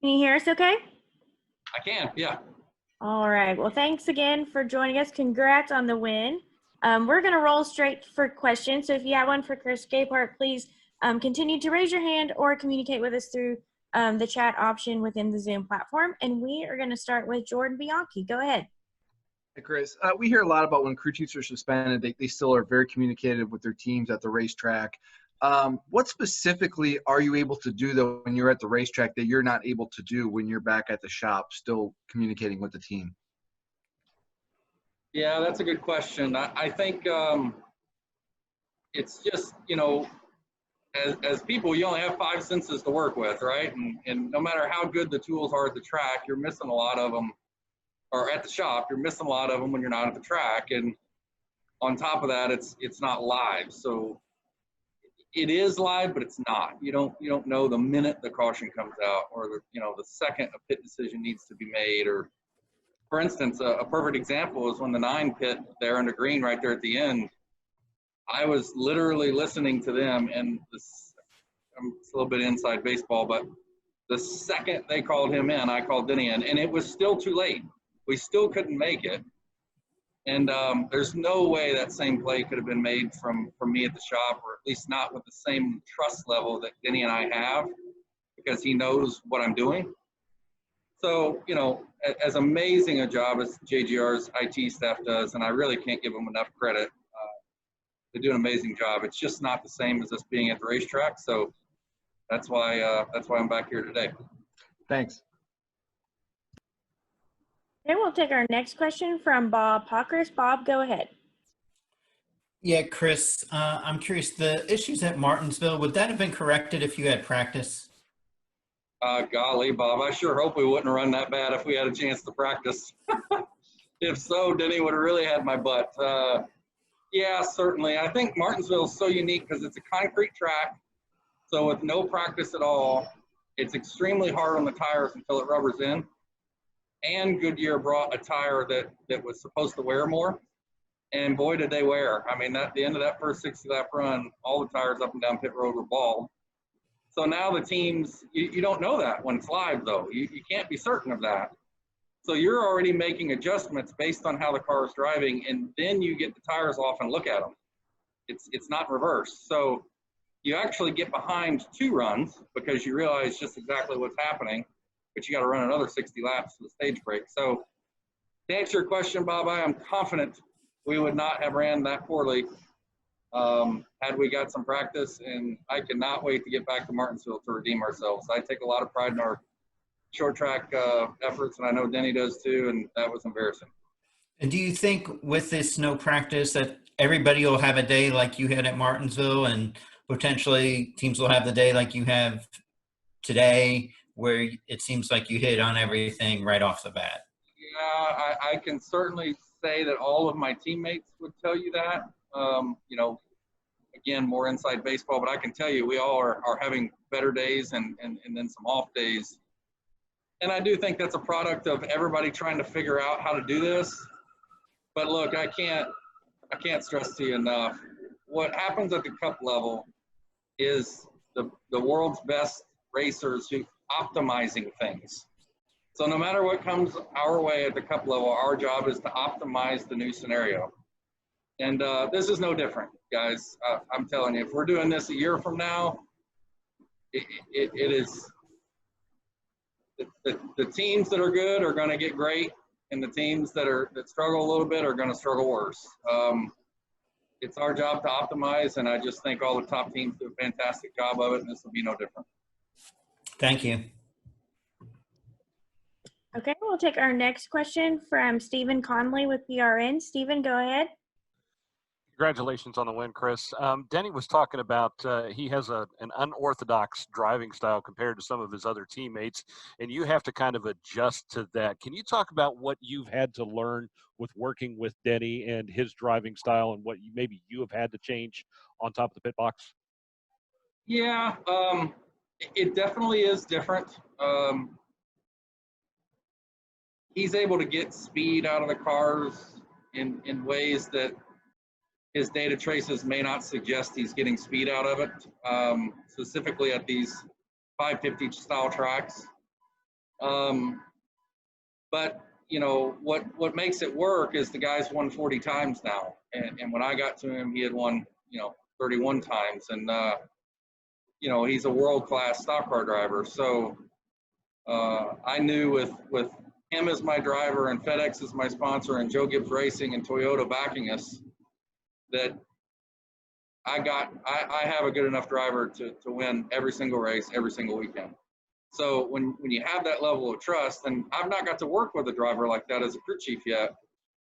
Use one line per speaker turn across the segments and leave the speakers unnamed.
Can you hear us okay?
I can, yeah.
All right. Well, thanks again for joining us. Congrats on the win. We're going to roll straight for questions. So if you have one for Chris Gabehart, please continue to raise your hand or communicate with us through the chat option within the Zoom platform. And we are going to start with Jordan Bianchi. Go ahead.
Hey, Chris. We hear a lot about when crew chiefs are suspended, they still are very communicative with their teams at the racetrack. What specifically are you able to do, though, when you're at the racetrack that you're not able to do when you're back at the shop, still communicating with the team?
Yeah, that's a good question. I think it's just, as people, you only have 5 senses to work with, right? And no matter how good the tools are at the track, you're missing a lot of them, or at the shop, you're missing a lot of them when you're not at the track. And on top of that, it's not live. So it is live, but it's not. You don't know the minute the caution comes out, or the second a pit decision needs to be made. Or for instance, a perfect example is when the 9 pit there under green right there at the end. I was literally listening to them, and it's a little bit inside baseball, but the second they called him in, I called Denny in, and it was still too late. We still couldn't make it. And there's no way that same play could have been made from me at the shop, or at least not with the same trust level that Denny and I have, because he knows what I'm doing. So, as amazing a job as JGR's IT staff does, and I really can't give them enough credit, they do an amazing job. It's just not the same as us being at the racetrack. So that's why I'm back here today.
Thanks.
Okay, we'll take our next question from Bob Pockris. Bob, go ahead.
Yeah, Chris, I'm curious, the issues at Martinsville, would that have been corrected if you had practice?
Golly, Bob, I sure hope we wouldn't have run that bad if we had a chance to practice. If so, Denny would have really had my butt. Yeah, certainly. I think Martinsville is so unique because it's a concrete track. So with no practice at all, it's extremely hard on the tires until it rubbers in. And Goodyear brought a tire that was supposed to wear more. And boy, did they wear. I mean, at the end of that first 60-lap run, all the tires up and down pit road were bald. So now the teams, you don't know that when it's live, though. You can't be certain of that. So you're already making adjustments based on how the car is driving, and then you get the tires off and look at them. It's not reversed. So you actually get behind 2 runs because you realize just exactly what's happening, but you got to run another 60 laps to the stage break. So to answer your question, Bob, I am confident we would not have ran that poorly had we got some practice, and I cannot wait to get back to Martinsville to redeem ourselves. I take a lot of pride in our short track efforts, and I know Denny does too, and that was embarrassing.
And do you think with this no practice that everybody will have a day like you had at Martinsville, and potentially teams will have the day like you have today, where it seems like you hit on everything right off the bat?
Yeah, I can certainly say that all of my teammates would tell you that. Again, more inside baseball, but I can tell you we all are having better days and then some off days. And I do think that's a product of everybody trying to figure out how to do this. But look, I can't stress to you enough. What happens at the Cup level is the world's best racers who optimizing things. So no matter what comes our way at the Cup level, our job is to optimize the new scenario. And this is no different, guys. I'm telling you, if we're doing this a year from now, it is the teams that are good are going to get great, and the teams that struggle a little bit are going to struggle worse. It's our job to optimize, and I just think all the top teams do a fantastic job of it, and this will be no different.
Thank you.
Okay, we'll take our next question from Stephen Conley with PRN. Stephen, go ahead.
Congratulations on the win, Chris. Denny was talking about he has an unorthodox driving style compared to some of his other teammates, and you have to kind of adjust to that. Can you talk about what you've had to learn with working with Denny and his driving style, and what maybe you have had to change on top of the pit box?
Yeah, it definitely is different. He's able to get speed out of the cars in ways that his data traces may not suggest he's getting speed out of it, specifically at these 550 style tracks. But you know what makes it work is the guy's won 40 times now, and when I got to him, he had won 31 times, and he's a world-class stock car driver. So I knew with him as my driver and FedEx as my sponsor and Joe Gibbs Racing and Toyota backing us, that I have a good enough driver to win every single race, every single weekend. So when you have that level of trust, and I've not got to work with a driver like that as a crew chief yet,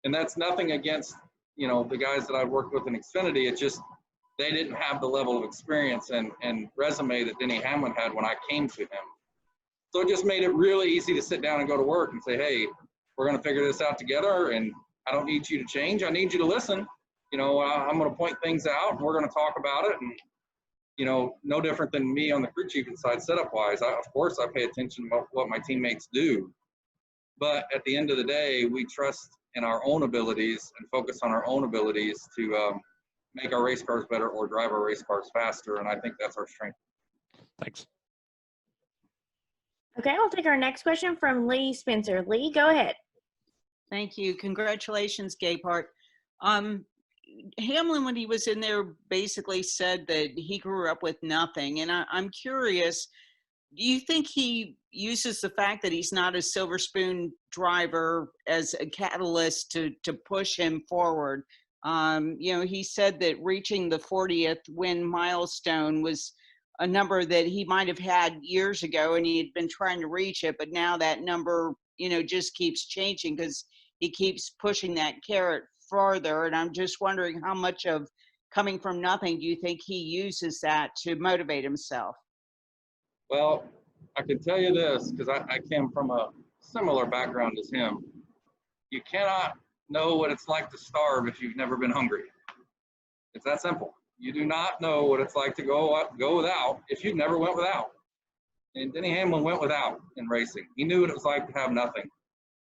and that's nothing against the guys that I've worked with in Xfinity. It's just they didn't have the level of experience and resume that Denny Hamlin had when I came to him. So it just made it really easy to sit down and go to work and say, hey, we're going to figure this out together, and I don't need you to change. I need you to listen. I'm going to point things out, and we're going to talk about it. And, no different than me on the crew chiefing side setup-wise. Of course, I pay attention to what my teammates do. But at the end of the day, we trust in our own abilities and focus on our own abilities to make our race cars better or drive our race cars faster. And I think that's our strength.
Thanks.
Okay, we'll take our next question from Lee Spencer. Lee, go ahead.
Thank you. Congratulations, Gabehart. Hamlin, when he was in there, basically said that he grew up with nothing. And I'm curious, do you think he uses the fact that he's not a silver spoon driver as a catalyst to push him forward? He said that reaching the 40th win milestone was a number that he might have had years ago, and he had been trying to reach it, but now that number, just keeps changing because he keeps pushing that carrot farther. And I'm just wondering how much of coming from nothing do you think he uses that to motivate himself?
Well, I can tell you this, because I came from a similar background as him. You cannot know what it's like to starve if you've never been hungry. It's that simple. You do not know what it's like to go without if you've never went without. And Denny Hamlin went without in racing. He knew what it was like to have nothing,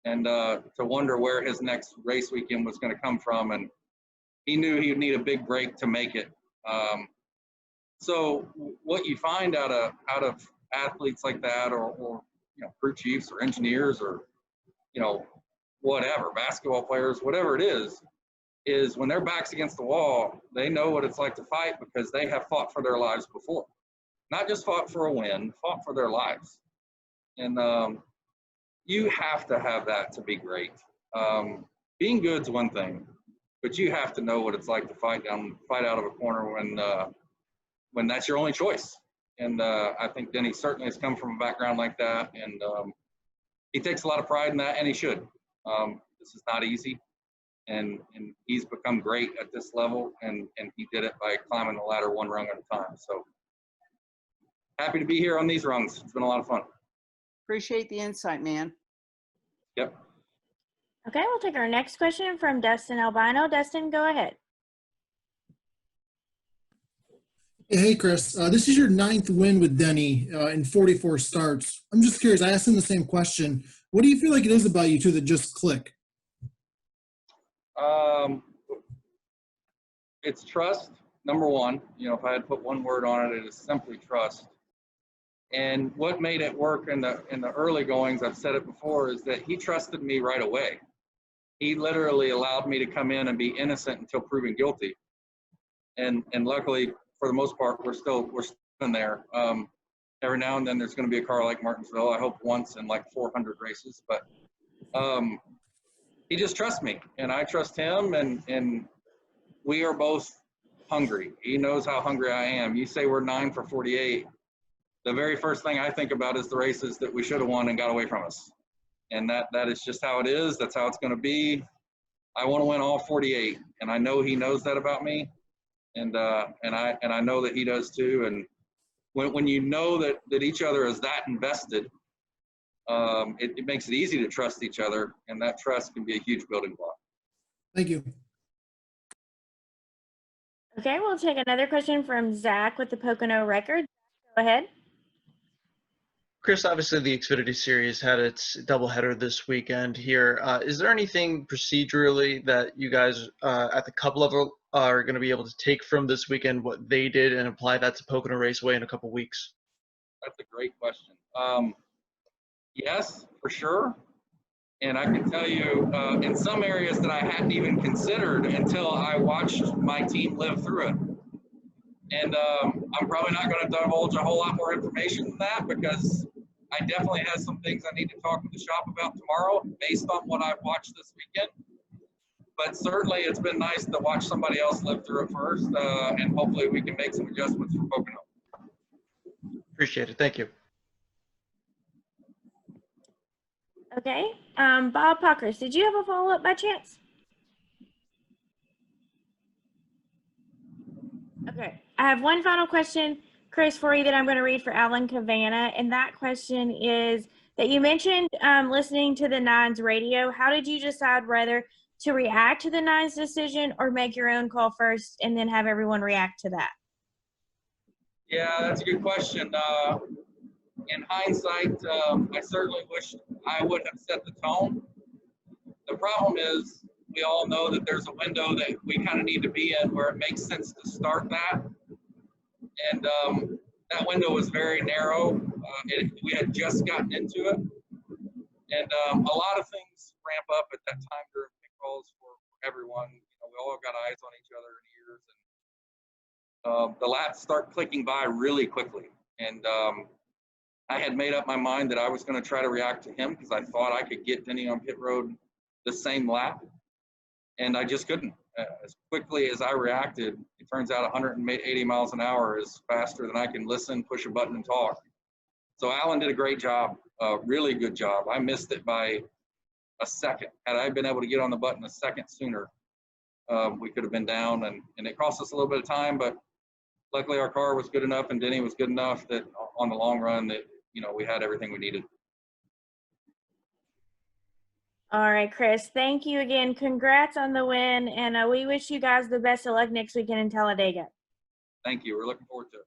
and to wonder where his next race weekend was going to come from. And he knew he would need a big break to make it. So what you find out of athletes like that, or crew chiefs or engineers, or whatever, basketball players, whatever it is when their back's against the wall, they know what it's like to fight because they have fought for their lives before. Not just fought for a win, fought for their lives. And you have to have that to be great. Being good's one thing, but you have to know what it's like to fight out of a corner when that's your only choice. And I think Denny certainly has come from a background like that, and he takes a lot of pride in that, and he should. This is not easy, and he's become great at this level, and he did it by climbing the ladder one rung at a time. So happy to be here on these rungs. It's been a lot of fun.
Appreciate the insight, man.
Yep.
Okay, we'll take our next question from Dustin Albino. Dustin, go ahead.
Hey, Chris. This is your 9th win with Denny in 44 starts. I'm just curious. I asked him the same question. What do you feel like it is about you two that just click?
It's trust, number one. If I had to put one word on it, it is simply trust. And what made it work in the early goings, I've said it before, is that he trusted me right away. He literally allowed me to come in and be innocent until proven guilty. And luckily, for the most part, we're still in there. Every now and then there's going to be a car like Martinsville. I hope once in like 400 races, but he just trusts me, and I trust him, and we are both hungry. He knows how hungry I am. You say we're 9 for 48. The very first thing I think about is the races that we should have won and got away from us. And that is just how it is. That's how it's going to be. I want to win all 48, and I know he knows that about me, and I know that he does too. And when you know that each other is that invested, it makes it easy to trust each other, and that trust can be a huge building block.
Thank you.
Okay, we'll take another question from Zach with the Pocono Record. Go ahead.
Chris, obviously the Xfinity Series had its doubleheader this weekend here. Is there anything procedurally that you guys at the Cup level are going to be able to take from this weekend, what they did, and apply that to Pocono Raceway in a couple weeks?
That's a great question. Yes, for sure. And I can tell you in some areas that I hadn't even considered until I watched my team live through it. And I'm probably not going to divulge a whole lot more information than that because I definitely have some things I need to talk with the shop about tomorrow based on what I've watched this weekend. But certainly it's been nice to watch somebody else live through it first, and hopefully we can make some adjustments for Pocono.
Appreciate it. Thank you.
Okay. Bob Puckers, did you have a follow-up by chance? Okay. I have one final question, Chris, for you that I'm going to read for Alan Cavanna. And that question is that you mentioned listening to the Nines radio. How did you decide whether to react to the Nines decision or make your own call first and then have everyone react to that?
Yeah, that's a good question. In hindsight, I certainly wish I would have set the tone. The problem is we all know that there's a window that we kind of need to be in where it makes sense to start that. And that window was very narrow. We had just gotten into it. And a lot of things ramp up at that time during pick calls for everyone. You know, we all got eyes on each other and ears. And the laps start clicking by really quickly. And I had made up my mind that I was going to try to react to him because I thought I could get Denny on pit road the same lap. And I just couldn't. As quickly as I reacted, it turns out 180 miles an hour is faster than I can listen, push a button, and talk. So Alan did a great job, really good job. I missed it by a second. Had I been able to get on the button a second sooner, we could have been down, and it cost us a little bit of time, but luckily our car was good enough and Denny was good enough that on the long run that, you know, we had everything we needed.
All right, Chris, thank you again. Congrats on the win. And we wish you guys the best of luck next weekend in Talladega.
Thank you. We're looking forward to it.